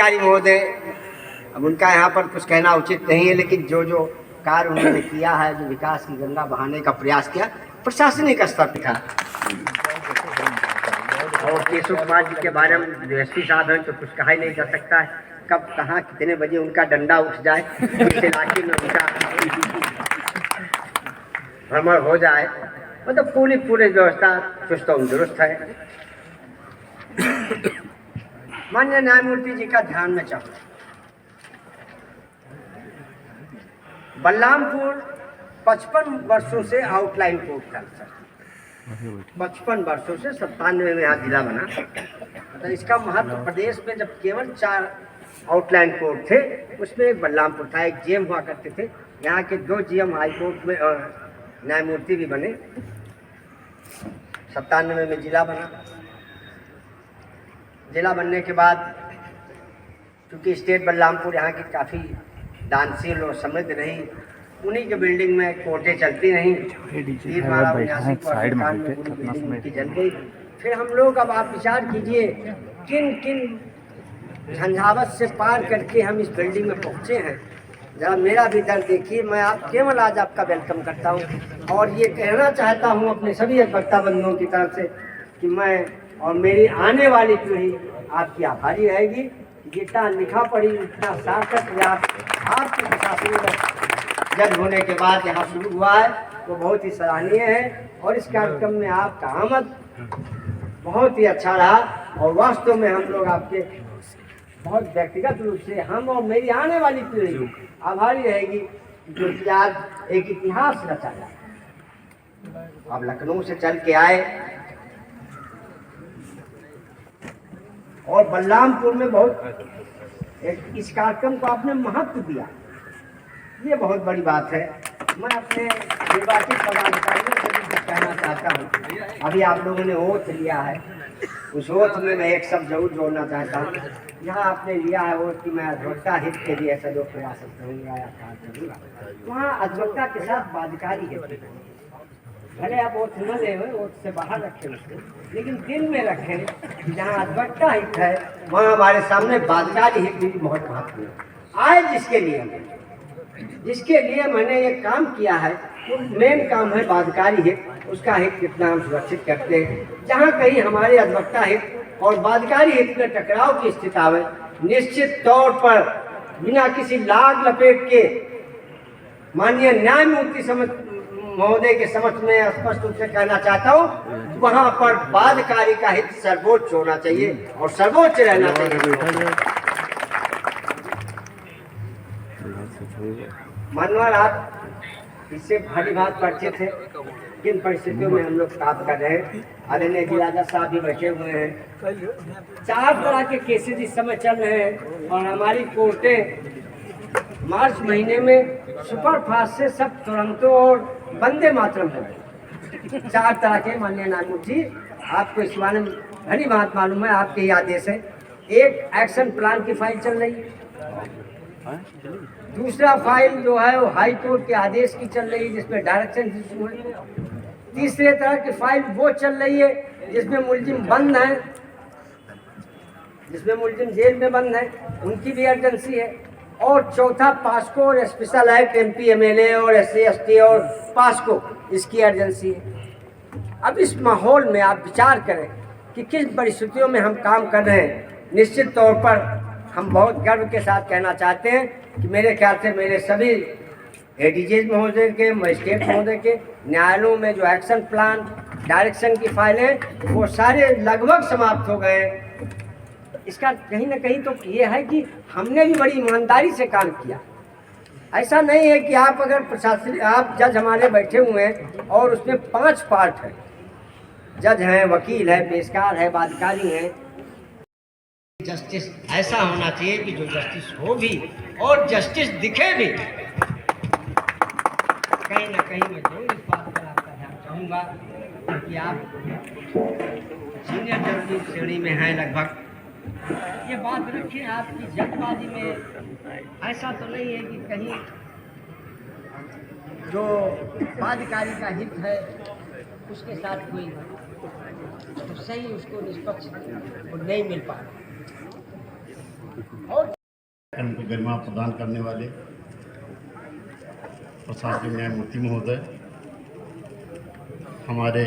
जिलाधिकारी महोदय, अब उनका यहाँ पर कुछ कहना उचित नहीं है, लेकिन जो जो कार्य उन्होंने किया है, जो विकास की गंगा बहाने का प्रयास किया, प्रशासनिक स्तर पर था। और केशव कुमार जी के बारे में जो एसपी साहब हैं तो कुछ कहा ही नहीं जा सकता है, कब कहाँ कितने बजे उनका डंडा उठ जाए, इस इलाके में उनका भ्रमण हो जाए, मतलब पूरी व्यवस्था चुस्त और दुरुस्त है। माननीय न्यायमूर्ति जी का ध्यान में चाहूँ, बलरामपुर 55 वर्षों से आउटलाइन कोर्ट था सर, 55 वर्षों से 97 में यहाँ जिला बना। तो इसका महत्व प्रदेश में जब केवल 4 आउटलाइन कोर्ट थे, उसमें एक बलरामपुर था, एक जीएम हुआ करते थे। यहाँ के 2 जीएम हाई कोर्ट में न्यायमूर्ति भी बने। 97 में जिला बना। जिला बनने के बाद चूँकि स्टेट बलरामपुर यहाँ की काफ़ी दानशील और समृद्ध रही, उन्हीं के बिल्डिंग में कोर्टें चलती रहीं। 3/12 की जल गई। फिर हम लोग, अब आप विचार कीजिए किन किन झंझावत से पार करके हम इस बिल्डिंग में पहुँचे हैं। जरा मेरा भी दर्द देखिए। मैं केवल आज आपका वेलकम करता हूँ और ये कहना चाहता हूँ अपने सभी अधिवक्ता बंधुओं की तरफ से कि मैं और मेरी आने वाली पीढ़ी आपकी आभारी रहेगी। जितना लिखा पढ़ी उतना सार्थक प्रयास आपके प्रशासन जज होने के बाद यहाँ शुरू हुआ है, वो बहुत ही सराहनीय है। और इस कार्यक्रम में आपका आमद बहुत ही अच्छा रहा और वास्तव में हम लोग आपके बहुत व्यक्तिगत रूप से, हम और मेरी आने वाली पीढ़ी आभारी रहेगी, जो कि आज एक इतिहास रचा जाए। अब लखनऊ से चल के आए और बलरामपुर में बहुत इस कार्यक्रम को आपने महत्व दिया, ये बहुत बड़ी बात है। मैं अपने निर्वाचित पदाधिकारियों से भी कहना चाहता हूँ, अभी आप लोगों ने ओथ लिया है, उस ओथ में मैं एक शब्द जरूर जोड़ना चाहता हूँ। यहाँ आपने लिया है ओथ कि मैं अधिवक्ता हित के लिए ऐसा जो प्रयास करूँगा या कार्य करूँगा, वहाँ अधिवक्ता के साथ बाध्यकारी हित, भले आप ओथ न ले हुए, ओथ से बाहर रखें उसको, लेकिन दिल में रखें जहाँ अधिवक्ता हित है वहाँ हमारे सामने बाध्यकारी हित भी बहुत महत्वपूर्ण है। आज जिसके लिए मैंने ये काम किया है, वो मेन काम है बाध्यकारी हित, उसका हित कितना हम सुरक्षित करते हैं। जहाँ कहीं हमारे अधिवक्ता हित और बाध्यकारी हित में टकराव की स्थिति आवे, निश्चित तौर पर बिना किसी लाग लपेट के माननीय न्यायमूर्ति महोदय के समक्ष में स्पष्ट रूप से कहना चाहता हूँ, वहाँ पर बाध्यकारी का हित सर्वोच्च होना चाहिए और सर्वोच्च रहना चाहिए। मनोहर, आप इससे भारी बात परिचित है, किन परिस्थितियों में हम लोग काम कर रहे हैं। आदरणीय जिला साहब भी बैठे हुए हैं। 4 तरह के केसेज इस समय चल रहे हैं और हमारी कोर्टें मार्च महीने में सुपरफास्ट से सब तुरंतों और वंदे मातरम है। 4 तरह के माननीय न्यायमूर्ति, आपको इस बारे में भली बात मालूम है, आपके ही आदेश है। एक एक्शन प्लान की फाइल चल रही है, दूसरा फाइल जो है वो हाई कोर्ट के आदेश की चल रही है जिसमें डायरेक्शन इशू है। तीसरे तरह की फाइल वो चल रही है जिसमें मुलजिम बंद है, जिसमें मुलजिम जेल में बंद है, उनकी भी अर्जेंसी है। और चौथा पास्को और स्पेशल एक्ट MP MLA और SC ST और पास्को, इसकी अर्जेंसी है। अब इस माहौल में आप विचार करें कि किस परिस्थितियों में हम काम कर रहे हैं। निश्चित तौर पर हम बहुत गर्व के साथ कहना चाहते हैं कि मेरे ख्याल से मेरे सभी ADJs महोदय के, मजिस्ट्रेट महोदय के, न्यायालयों में जो एक्शन प्लान डायरेक्शन की फाइलें वो सारे लगभग समाप्त हो गए हैं। इसका कहीं ना कहीं तो ये है कि हमने भी बड़ी ईमानदारी से काम किया। ऐसा नहीं है कि आप अगर प्रशासन, आप जज हमारे बैठे हुए हैं और उसमें 5 पार्ट है, जज हैं, वकील है, पेशकार है, बाध्यकारी है। जस्टिस ऐसा होना चाहिए कि जो जस्टिस हो भी और जस्टिस दिखे भी। कहीं ना कहीं मैं जरूर इस बात पर आपका ध्यान चाहूँगा कि आप सीनियर जज श्रेणी में हैं लगभग, ये बात रखिए। आपकी जल्दबाजी में ऐसा तो नहीं है कि कहीं जो बाध्यकारी का हित है उसके साथ कोई तो सही उसको निष्पक्ष नहीं मिल पा रहा। को गरिमा प्रदान करने वाले प्रशासनिक न्यायमूर्ति महोदय, हमारे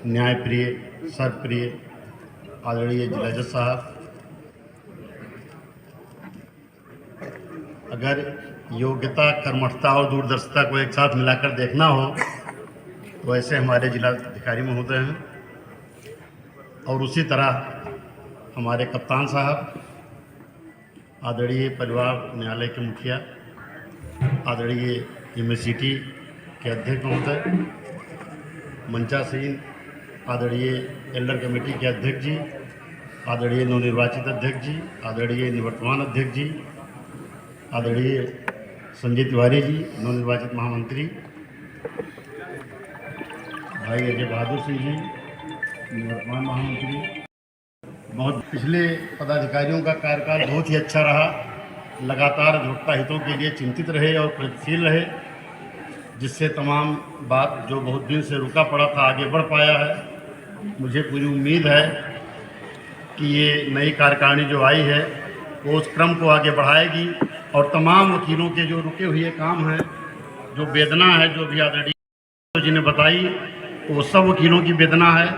न्यायप्रिय सर्वप्रिय आदरणीय जिला जज साहब, अगर योग्यता, कर्मठता और दूरदर्शिता को एक साथ मिलाकर देखना हो तो ऐसे हमारे जिलाधिकारी महोदय हैं। और उसी तरह हमारे कप्तान साहब, आदरणीय परिवार न्यायालय के मुखिया, आदरणीय यूनिवर्सिटी के अध्यक्ष महोदय, मंचासीन आदरणीय एल्डर कमेटी के अध्यक्ष जी, आदरणीय नवनिर्वाचित अध्यक्ष जी, आदरणीय निवर्तमान अध्यक्ष जी, आदरणीय संजय तिवारी जी, नवनिर्वाचित महामंत्री, भाई अजय बहादुर सिंह जी, निवर्तमान महामंत्री। बहुत पिछले पदाधिकारियों का कार्यकाल बहुत ही अच्छा रहा, लगातार उपभोक्ता हितों के लिए चिंतित रहे और प्रगतिशील रहे, जिससे तमाम बात जो बहुत दिन से रुका पड़ा था आगे बढ़ पाया है। मुझे पूरी उम्मीद है कि ये नई कार्यकारिणी जो आई है वो उस क्रम को आगे बढ़ाएगी और तमाम वकीलों के जो रुके हुए काम हैं, जो वेदना है, जो भी आदरणीय जी ने बताई, वो सब वकीलों की वेदना है,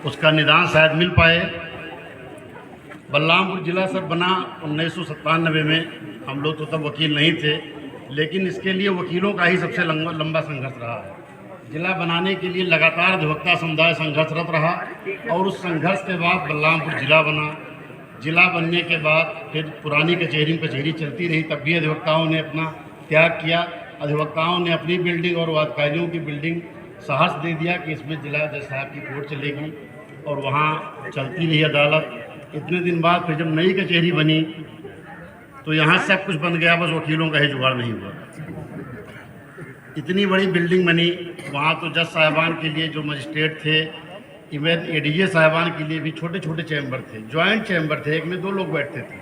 उसका निदान शायद मिल पाए। बलरामपुर जिला सर बना 1997 में, हम लोग तो तब वकील नहीं थे, लेकिन इसके लिए वकीलों का ही सबसे लंबा संघर्ष रहा है। जिला बनाने के लिए लगातार अधिवक्ता समुदाय संघर्षरत रहा और उस संघर्ष के बाद बलरामपुर जिला बना। जिला बनने के बाद फिर पुरानी कचहरी चलती रही, तब भी अधिवक्ताओं ने अपना त्याग किया। अधिवक्ताओं ने अपनी बिल्डिंग और अधिकारियों की बिल्डिंग साहस दे दिया कि इसमें जिला जज साहब की कोर्ट चलेगी और वहाँ चलती रही अदालत। इतने दिन बाद फिर जब नई कचहरी बनी तो यहाँ सब कुछ बन गया, बस वकीलों का ही जुगाड़ नहीं हुआ। इतनी बड़ी बिल्डिंग बनी, वहाँ तो जज साहिबान के लिए जो मजिस्ट्रेट थे, इवन एडीजे साहिबान के लिए भी छोटे छोटे चैम्बर थे, जॉइंट चैम्बर थे, एक में 2 लोग बैठते थे।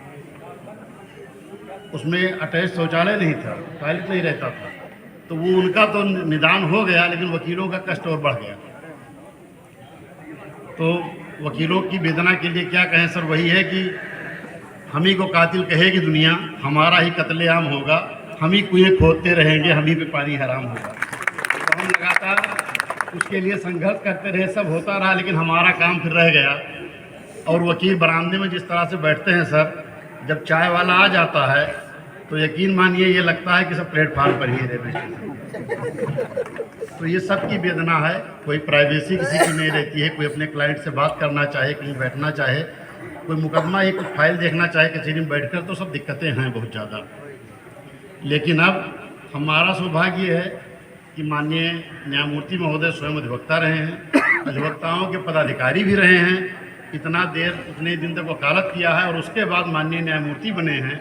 उसमें अटैच शौचालय नहीं था, टॉयलेट नहीं रहता था, तो वो उनका तो निदान हो गया, लेकिन वकीलों का कष्ट और बढ़ गया। तो वकीलों की वेदना के लिए क्या कहें सर, वही है कि हम ही को कातिल कहेगी दुनिया, हमारा ही कत्लेआम होगा, हम ही कुएं खोदते रहेंगे, हम ही पे पानी हराम होगा। तो हम लगातार उसके लिए संघर्ष करते रहे, सब होता रहा, लेकिन हमारा काम फिर रह गया। और वकील बरामदे में जिस तरह से बैठते हैं सर, जब चाय वाला आ जाता है तो यकीन मानिए ये लगता है कि सब प्लेटफार्म पर ही रेलवे स्टेशन। तो ये सब की वेदना है, कोई प्राइवेसी किसी की नहीं रहती है, कोई अपने क्लाइंट से बात करना चाहे, कहीं बैठना चाहे, कोई मुकदमा या कुछ फाइल देखना चाहे कचहरी में बैठकर, तो सब दिक्कतें हैं बहुत ज़्यादा। लेकिन अब हमारा सौभाग्य है कि माननीय न्यायमूर्ति महोदय स्वयं अधिवक्ता रहे हैं, अधिवक्ताओं के पदाधिकारी भी रहे हैं, उतने दिन तक वकालत किया है और उसके बाद माननीय न्यायमूर्ति बने हैं।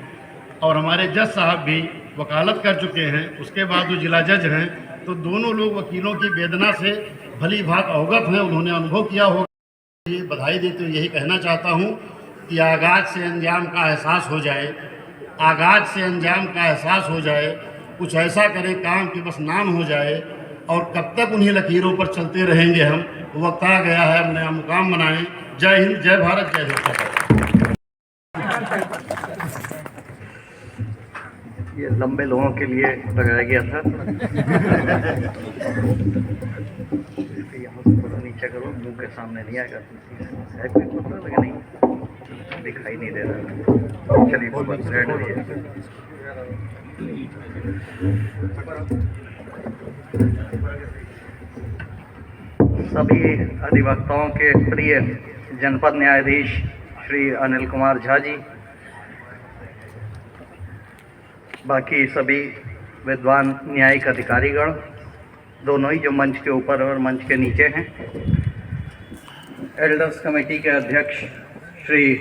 और हमारे जज साहब भी वकालत कर चुके हैं, उसके बाद वो जिला जज हैं। तो दोनों लोग वकीलों की वेदना से भली भांति अवगत हैं, उन्होंने अनुभव किया होगा। ये बधाई देते हुए यही कहना चाहता हूँ कि आगाज से अंजाम का एहसास हो जाए, आगाज से अंजाम का एहसास हो जाए, कुछ ऐसा करें काम कि बस नाम हो जाए। और कब तक उन्हीं लकीरों पर चलते रहेंगे हम, वक्त आ गया है हम नया मुकाम बनाएं। जय हिंद, जय भारत, जय देश। ये लंबे लोगों के लिए लगाया गया था। यहाँ से थोड़ा नीचे करो, मुंह के सामने नहीं आएगा, है कोई पता लगे नहीं, दिखाई नहीं दे रहा। चलिए तो बस रेड हो गया। सभी अधिवक्ताओं के प्रिय जनपद न्यायाधीश श्री अनिल कुमार झा जी, बाकी सभी विद्वान न्यायिक अधिकारीगण, दोनों ही जो मंच के ऊपर और मंच के नीचे हैं, एल्डर्स कमेटी के अध्यक्ष श्री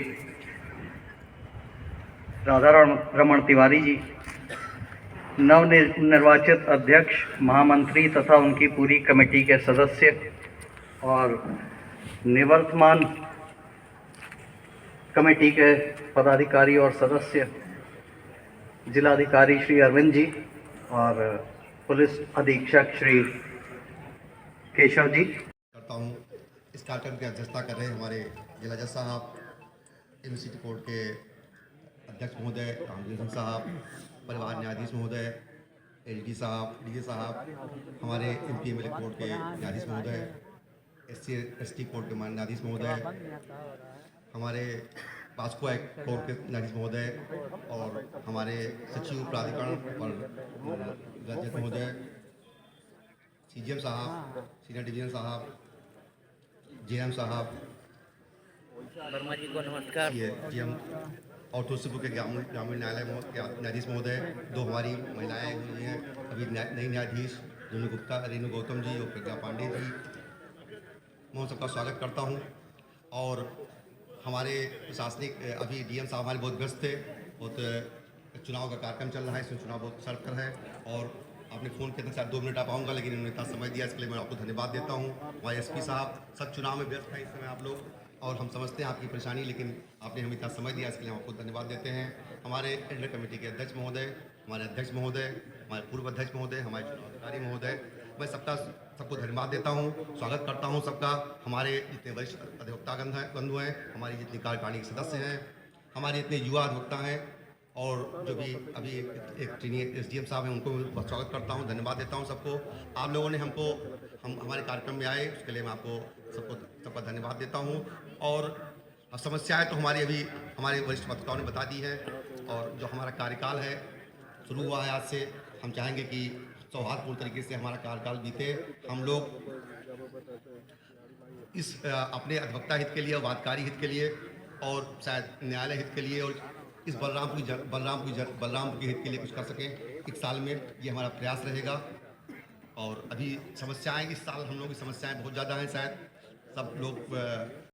राधा रमण तिवारी जी, नवनिर्वाचित अध्यक्ष, महामंत्री तथा उनकी पूरी कमेटी के सदस्य और निवर्तमान कमेटी के पदाधिकारी और सदस्य, जिलाधिकारी श्री अरविंद जी और पुलिस अधीक्षक श्री केशव जी। करता हूँ। इस कार्यक्रम की अध्यक्षता कर रहे हैं हमारे जिला जज साहब, यूनिवर्सिटी कोर्ट के अध्यक्ष महोदय रामजीत सिंह साहब, परिवार न्यायाधीश महोदय, एलडी साहब, डीजे साहब, हमारे एमपी एमएलए कोर्ट के न्यायाधीश महोदय, एससी एसटी कोर्ट के न्यायाधीश महोदय, हमारे पास्को एक्ट कोर्ट के न्यायाधीश महोदय और हमारे सचिव प्राधिकरण और जज महोदय, सीजीएम साहब, सीनियर डिवीजन साहब, जेएम साहब, वर्मा जी को नमस्कार। जीएम और तुलसीपुर के ग्रामीण न्यायालय के न्यायाधीश महोदय, 2 हमारी महिलाएं हुई हैं अभी नई न्यायाधीश रेणु गुप्ता, रेणु गौतम जी और प्रज्ञा पांडे जी, मैं उन सबका स्वागत करता हूं। और हमारे प्रशासनिक अभी डीएम साहब हमारे बहुत व्यस्त थे, बहुत चुनाव का कार्यक्रम चल रहा है, इसमें चुनाव बहुत सड़क पर है और आपने फ़ोन किया था शायद 2 मिनट आ पाऊँगा, लेकिन उन्होंने इतना समय दिया, इसके लिए मैं आपको धन्यवाद देता हूँ। हमारे एसपी साहब सब चुनाव में व्यस्त हैं इस समय आप लोग, और हम समझते हैं आपकी परेशानी, लेकिन आपने हमें इतना समय दिया, इसके लिए हम आपको धन्यवाद देते हैं। हमारे एडलर कमेटी के अध्यक्ष महोदय, हमारे अध्यक्ष महोदय, हमारे पूर्व अध्यक्ष महोदय, हमारे चुनाव अधिकारी महोदय, मैं सबको धन्यवाद देता हूँ, स्वागत करता हूँ सबका। हमारे जितने वरिष्ठ अधिवक्ता बंधु हैं, हमारी जितनी कार्यकारिणी के सदस्य हैं, हमारे जितने युवा अधिवक्ता हैं और जो भी अभी एक सीनियर एसडीएम साहब हैं, उनको भी बहुत स्वागत करता हूँ, धन्यवाद देता हूँ सबको। आप लोगों ने हम हमारे कार्यक्रम में आए, उसके लिए मैं आपको सबका धन्यवाद देता हूँ। और समस्याएं तो हमारे वरिष्ठ वक्ताओं ने बता दी है, और जो हमारा कार्यकाल है शुरू हुआ है आज से, हम चाहेंगे कि सौहार्दपूर्ण तरीके से हमारा कार्यकाल बीते। हम लोग इस अपने अधिवक्ता हित के लिए, वादकारी हित के लिए और शायद न्यायालय हित के लिए और इस बलरामपुर के हित के लिए कुछ कर सकें एक साल में, ये हमारा प्रयास रहेगा। और अभी समस्याएं इस साल हम लोगों की समस्याएं बहुत ज़्यादा हैं, शायद सब लोग